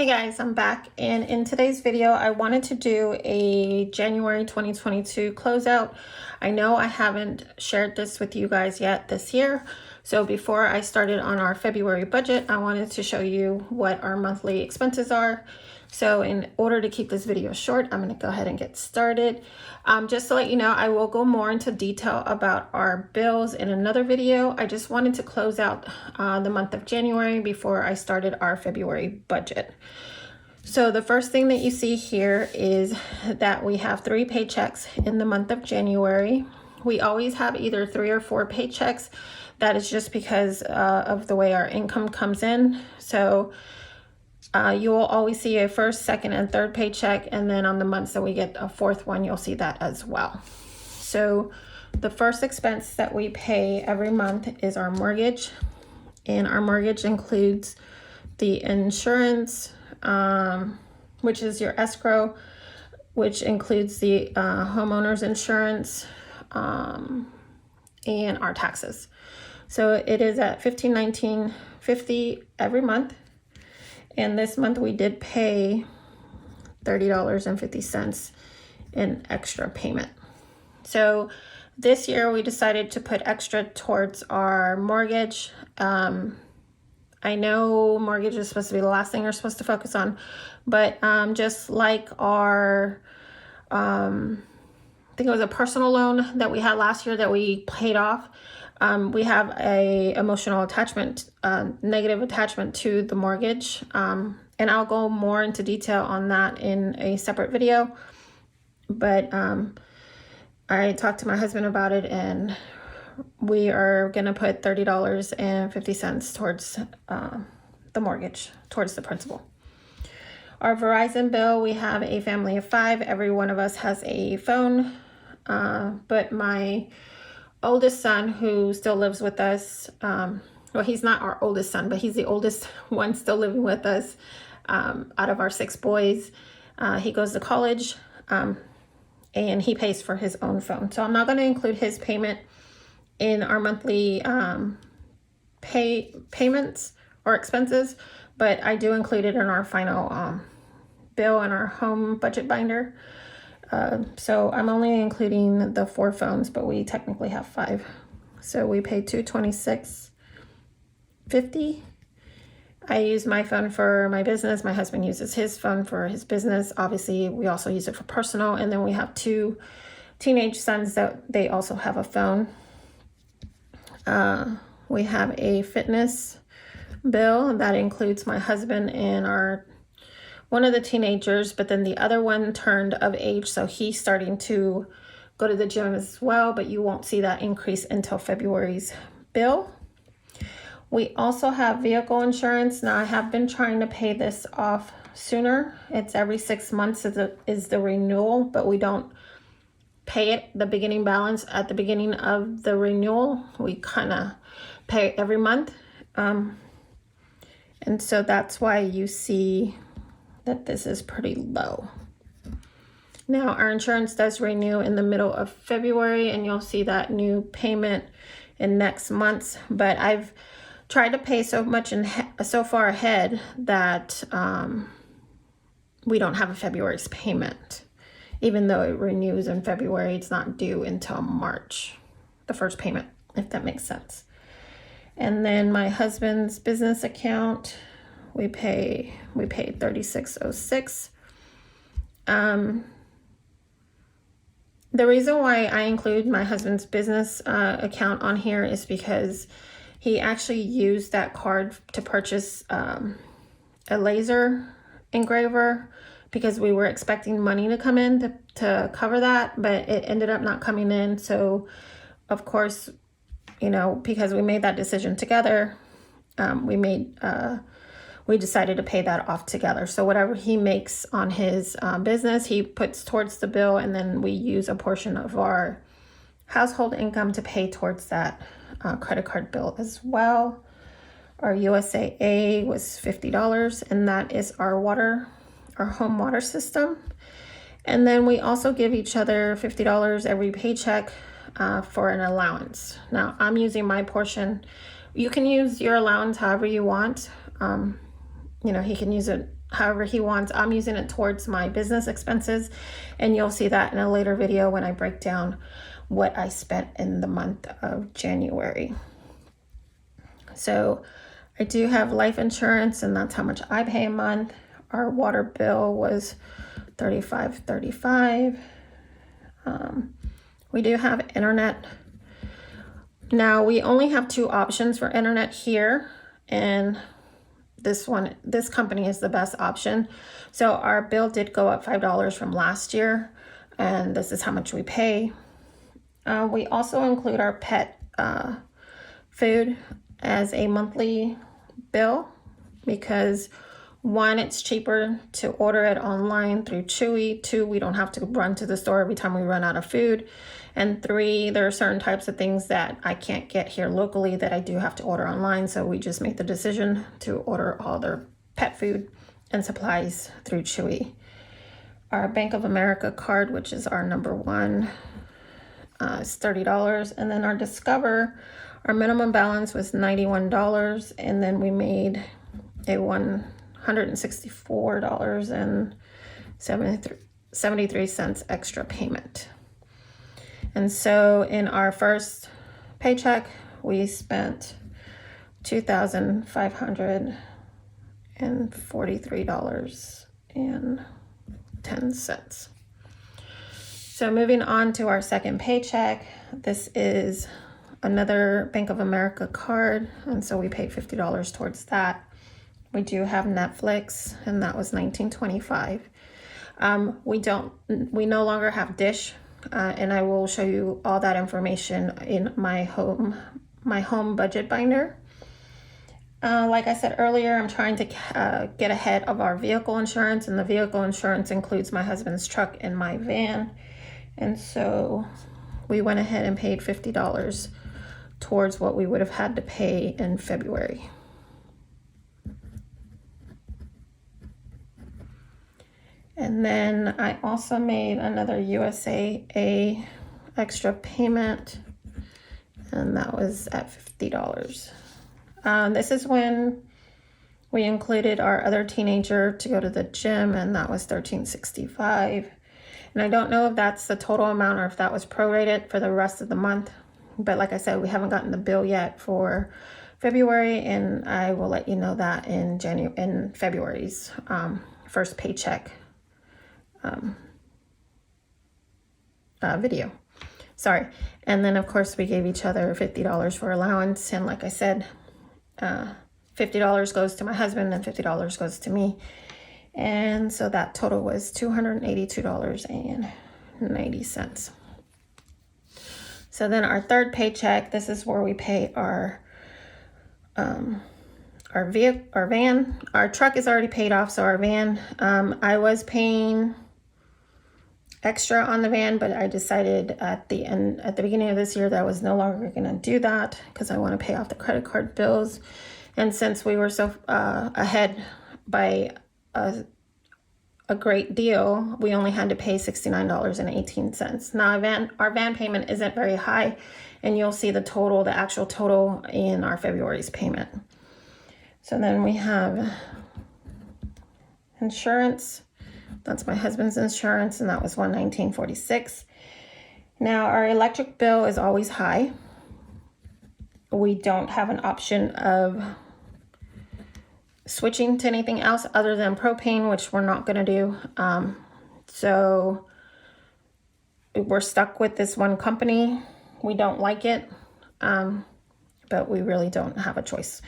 Hey guys, I'm back, and in today's video I wanted to do a January 2022 closeout. I know I haven't shared this with you guys yet this year, so before I started on our February budget, I wanted to show you what our monthly expenses are. So in order to keep this video short, I'm going to go ahead and get started. Just to let you know, I will go more into detail about our bills in another video. I just wanted to close out the month of January before I started our February budget. So the first thing that you see here is that we have 3 paychecks in the month of January. We always have either 3 or 4 paychecks. That is just because of the way our income comes in. So you will always see a first, second, and third paycheck, and then on the months that we get a fourth one, you'll see that as well. So the first expense that we pay every month is our mortgage, and our mortgage includes the insurance, which is your escrow, which includes the homeowner's insurance, and our taxes. So it is at $15.19.50 every month. And this month we did pay $30.50 in extra payment. So this year we decided to put extra towards our mortgage. I know mortgage is supposed to be the last thing you're supposed to focus on, but just like our, I think it was a personal loan that we had last year that we paid off. We have a emotional attachment, negative attachment to the mortgage. And I'll go more into detail on that in a separate video. But I talked to my husband about it, and we are going to put $30.50 towards the mortgage, towards the principal. Our Verizon bill, we have a family of 5. Every one of us has a phone, but my oldest son, who still lives with us, well, he's not our oldest son, but he's the oldest one still living with us out of our 6 boys. He goes to college, and he pays for his own phone. So I'm not going to include his payment in our monthly payments or expenses, but I do include it in our final bill and our home budget binder. So I'm only including the 4 phones, but we technically have 5. So we pay $226.50. I use my phone for my business. My husband uses his phone for his business. Obviously, we also use it for personal. And then we have 2 teenage sons that they also have a phone. We have a fitness bill that includes my husband and one of the teenagers, but then the other one turned of age, so he's starting to go to the gym as well, but you won't see that increase until February's bill. We also have vehicle insurance. Now, I have been trying to pay this off sooner. It's every 6 months is the renewal, but we don't pay it, the beginning balance, at the beginning of the renewal. We kind of pay every month. And so that's why you see that this is pretty low. Now, our insurance does renew in the middle of February, and you'll see that new payment in next month's, but I've tried to pay so much and so far ahead that we don't have a February's payment. Even though it renews in February, it's not due until March, the first payment, if that makes sense. And then my husband's business account, we paid $36.06. The reason why I include my husband's business account on here is because he actually used that card to purchase a laser engraver, because we were expecting money to come in to cover that, but it ended up not coming in. So of course, because we made that decision together, we decided to pay that off together. So whatever he makes on his business, he puts towards the bill, and then we use a portion of our household income to pay towards that credit card bill as well. Our USAA was $50, and that is our home water system. And then we also give each other $50 every paycheck for an allowance. Now, I'm using my portion. You can use your allowance however you want. He can use it however he wants. I'm using it towards my business expenses, and you'll see that in a later video when I break down what I spent in the month of January. So I do have life insurance, and that's how much I pay a month. Our water bill was $35.35. We do have internet. Now we only have 2 options for internet here, and this company is the best option. So our bill did go up $5 from last year, and this is how much we pay. We also include our pet food as a monthly bill because 1, it's cheaper to order it online through Chewy. 2, we don't have to run to the store every time we run out of food. And 3, there are certain types of things that I can't get here locally that I do have to order online. So we just made the decision to order all their pet food and supplies through Chewy. Our Bank of America card, which is our number 1, is $30. And then our Discover, our minimum balance was $91. And then we made a $164.73 extra payment. And so in our first paycheck, we spent $2,543.10. So moving on to our second paycheck, this is another Bank of America card, and so we paid $50 towards that. We do have Netflix, and that was $19.25. We no longer have Dish, and I will show you all that information in my home budget binder. Like I said earlier, I'm trying to get ahead of our vehicle insurance, and the vehicle insurance includes my husband's truck and my van. And so we went ahead and paid $50 towards what we would have had to pay in February. And then I also made another USAA extra payment, and that was at $50. This is when we included our other teenager to go to the gym, and that was $13.65. And I don't know if that's the total amount or if that was prorated for the rest of the month. But like I said, we haven't gotten the bill yet for February, and I will let you know that in February's first paycheck video. Sorry. And then of course we gave each other $50 for allowance, and like I said, $50 goes to my husband and $50 goes to me, and so that total was $282.90. So then our third paycheck, this is where we pay our van. Our truck is already paid off, so our van, I was paying extra on the van, but I decided at the beginning of this year that I was no longer going to do that because I want to pay off the credit card bills. And since we were so ahead by a great deal, we only had to pay $69.18. Now our van payment isn't very high, and you'll see the actual total in our February's payment. So then we have insurance. That's my husband's insurance, and that was $119.46. Now our electric bill is always high. We don't have an option of switching to anything else other than propane, which we're not going to do. So we're stuck with this one company. We don't like it, but we really don't have a choice.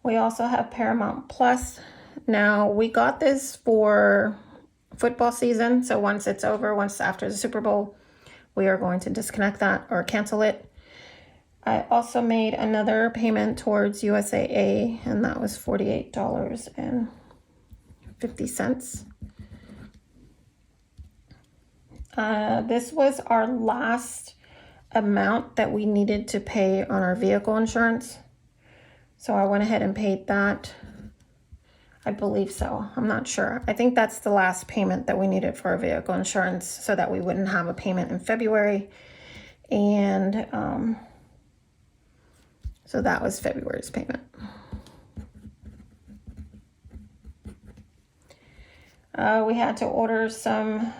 We also have Paramount Plus. Now we got this for football season, so once it's over, once after the Super Bowl, we are going to disconnect that or cancel it. I also made another payment towards USAA, and that was $48.50. This was our last amount that we needed to pay on our vehicle insurance, so I went ahead and paid that. I believe so. I'm not sure. I think that's the last payment that we needed for our vehicle insurance so that we wouldn't have a payment in February. And so that was February's payment. We had to order some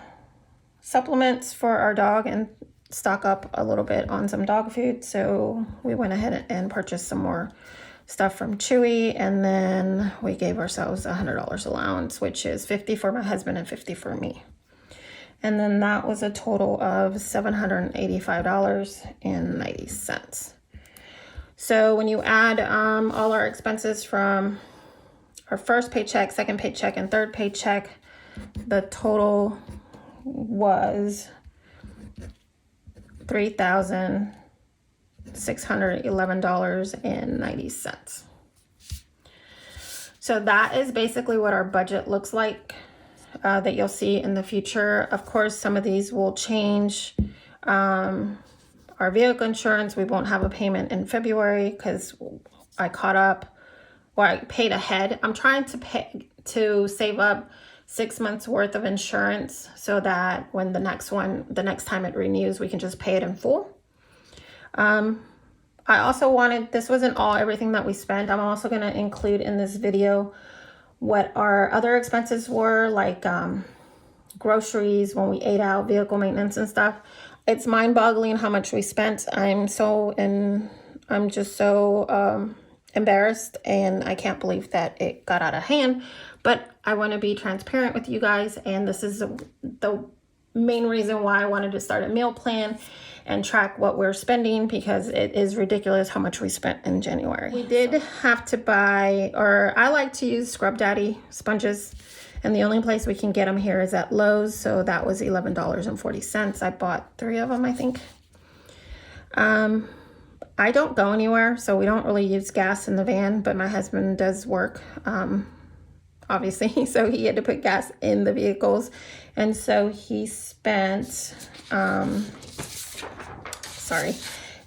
supplements for our dog and stock up a little bit on some dog food. So we went ahead and purchased some more stuff from Chewy, and then we gave ourselves $100 allowance, which is $50 for my husband and $50 for me. And then that was a total of $785.90. So when you add all our expenses from our first paycheck, second paycheck, and third paycheck, the total was $3,611.90. So that is basically what our budget looks like that you'll see in the future. Of course, some of these will change. Our vehicle insurance, we won't have a payment in February because I caught up, or I paid ahead. I'm trying to save up 6 months worth of insurance so that when the next time it renews, we can just pay it in full. I also wanted, this wasn't everything that we spent. I'm also going to include in this video what our other expenses were, like groceries, when we ate out, vehicle maintenance and stuff. It's mind-boggling how much we spent. I'm just so embarrassed, and I can't believe that it got out of hand. But I want to be transparent with you guys, and this is the main reason why I wanted to start a meal plan and track what we're spending, because it is ridiculous how much we spent in January. We did have to buy, or I like to use Scrub Daddy sponges, and the only place we can get them here is at Lowe's, so that was $11.40. I bought 3 of them, I think. I don't go anywhere, so we don't really use gas in the van, but my husband does work, obviously, so he had to put gas in the vehicles, and so he spent,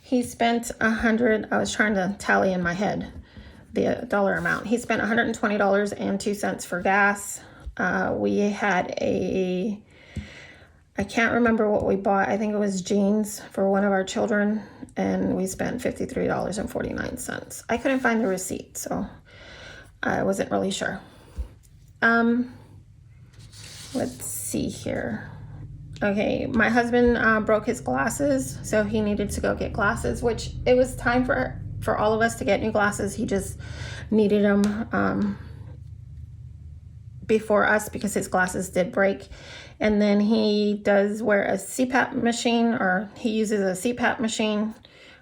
he spent I was trying to tally in my head the dollar amount. He spent $120.02 for gas. We had I can't remember what we bought. I think it was jeans for one of our children, and we spent $53.49. I couldn't find the receipt, so I wasn't really sure. Let's see here. Okay, my husband broke his glasses, so he needed to go get glasses, which it was time for all of us to get new glasses. He just needed them before us because his glasses did break. And then he does wear a CPAP machine, or he uses a CPAP machine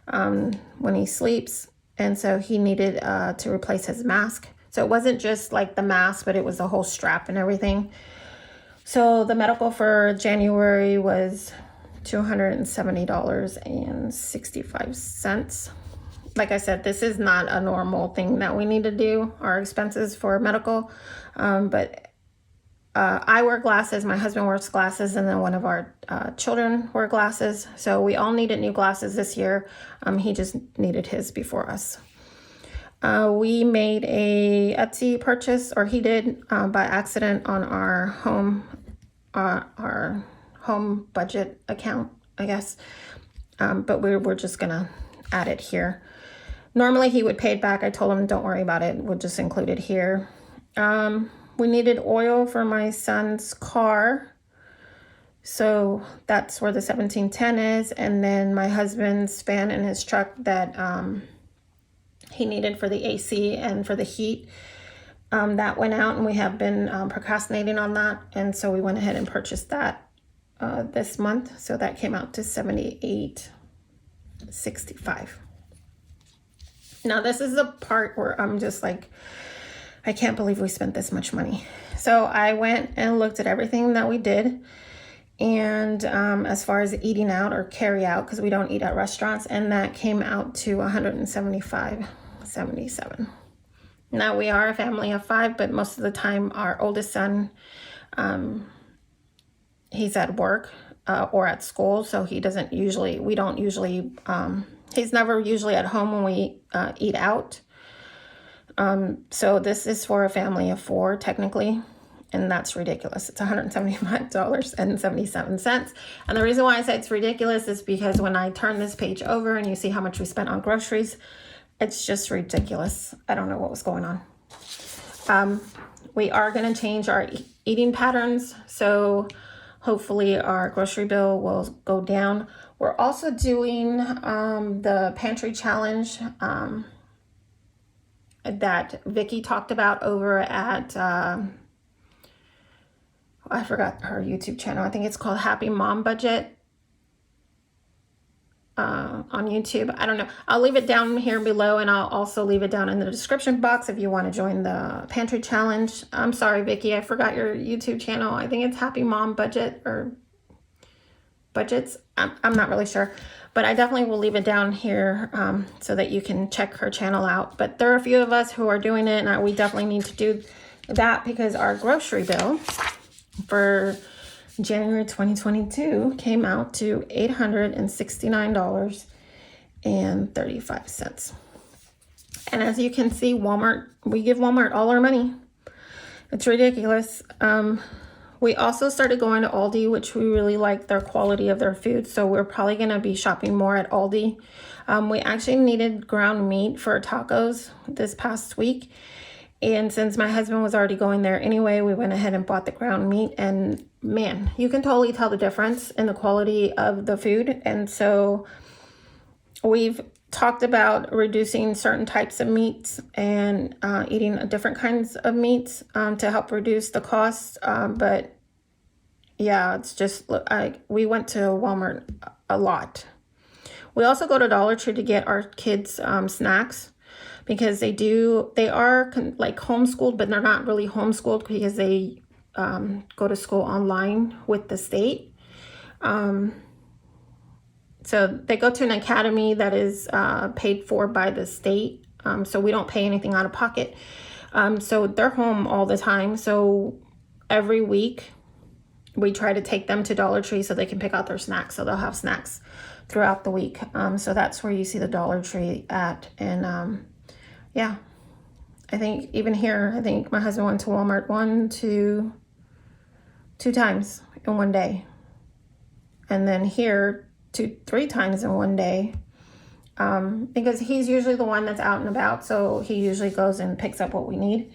when he sleeps. And so he needed to replace his mask. So it wasn't just like the mask, but it was the whole strap and everything. So the medical for January was $270.65. Like I said, this is not a normal thing that we need to do, our expenses for medical. But I wear glasses, my husband wears glasses, and then one of our children wear glasses. So we all needed new glasses this year. He just needed his before us. We made a Etsy purchase, or he did, by accident on our home budget account, I guess. But we're just gonna add it here. Normally he would pay it back. I told him, don't worry about it. We'll just include it here. We needed oil for my son's car. So that's where the 1710 is. And then my husband's fan in his truck that he needed for the AC and for the heat. That went out, and we have been procrastinating on that. And so we went ahead and purchased that this month. So that came out to $78.65. Now this is the part where I'm just like, I can't believe we spent this much money. So I went and looked at everything that we did. And as far as eating out or carry out, because we don't eat at restaurants, and that came out to $175.77. Now we are a family of 5, but most of the time our oldest son, he's at work or at school, so we don't usually, he's never usually at home when we eat out. So this is for a family of 4 technically, and that's ridiculous. It's $175.77. And the reason why I say it's ridiculous is because when I turn this page over and you see how much we spent on groceries, it's just ridiculous. I don't know what was going on. We are going to change our eating patterns. So hopefully our grocery bill will go down. We're also doing the pantry challenge that Vicky talked about over at, I forgot her YouTube channel. I think it's called Happy Mom Budget on YouTube. I don't know. I'll leave it down here below, and I'll also leave it down in the description box if you want to join the pantry challenge. I'm sorry, Vicky, I forgot your YouTube channel. I think it's Happy Mom Budget or Budgets. I'm not really sure, but I definitely will leave it down here so that you can check her channel out. But there are a few of us who are doing it, and we definitely need to do that because our grocery bill for January 2022 came out to $869.35. And as you can see, Walmart, we give Walmart all our money. It's ridiculous. We also started going to Aldi, which we really like their quality of their food. So we're probably going to be shopping more at Aldi. We actually needed ground meat for tacos this past week. And since my husband was already going there anyway, we went ahead and bought the ground meat. And man, you can totally tell the difference in the quality of the food. And so we've talked about reducing certain types of meats and eating different kinds of meats to help reduce the cost. But yeah, it's just, we went to Walmart a lot. We also go to Dollar Tree to get our kids snacks, because they are like homeschooled, but they're not really homeschooled because they go to school online with the state. So they go to an academy that is paid for by the state. So we don't pay anything out of pocket. So they're home all the time. So every week we try to take them to Dollar Tree so they can pick out their snacks. So they'll have snacks throughout the week. So that's where you see the Dollar Tree at. And yeah, I think even here, I think my husband went to Walmart two times in one day. And then here 2-3 times in one day. Because he's usually the one that's out and about. So he usually goes and picks up what we need.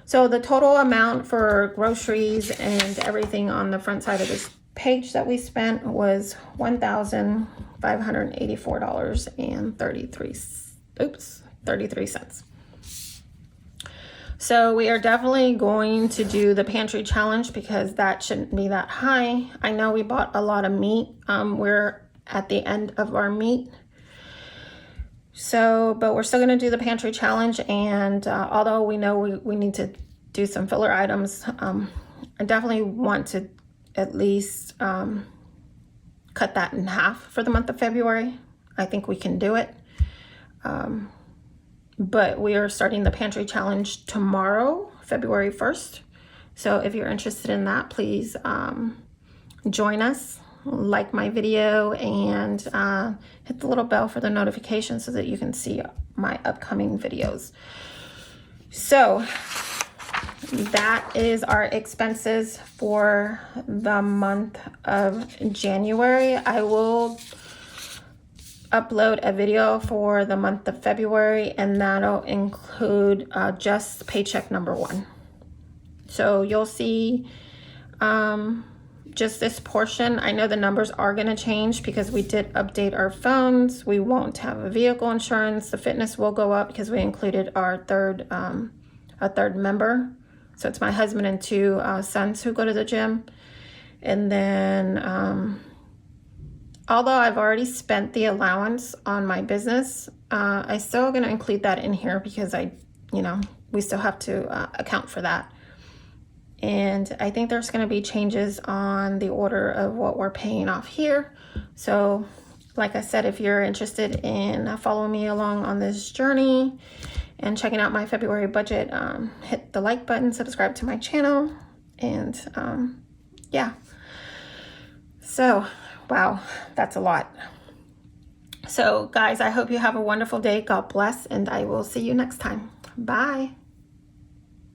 So the total amount for groceries and everything on the front side of this page that we spent was $1,584.33. So we are definitely going to do the pantry challenge because that shouldn't be that high. I know we bought a lot of meat. We're at the end of our meat. So, but we're still going to do the pantry challenge. And although we know we need to do some filler items, I definitely want to at least cut that in half for the month of February. I think we can do it. But we are starting the pantry challenge tomorrow, February 1st. So if you're interested in that, please join us, like my video, and hit the little bell for the notification so that you can see my upcoming videos. So that is our expenses for the month of January. I will upload a video for the month of February, and that'll include just paycheck number 1. So you'll see just this portion. I know the numbers are going to change because we did update our phones. We won't have a vehicle insurance. The fitness will go up because we included our third member. So it's my husband and 2 sons who go to the gym. And then although I've already spent the allowance on my business, I still going to include that in here because we still have to account for that. And I think there's going to be changes on the order of what we're paying off here. So like I said, if you're interested in following me along on this journey and checking out my February budget, hit the like button, subscribe to my channel, and yeah. So wow, that's a lot. So guys, I hope you have a wonderful day. God bless, and I will see you next time. Bye.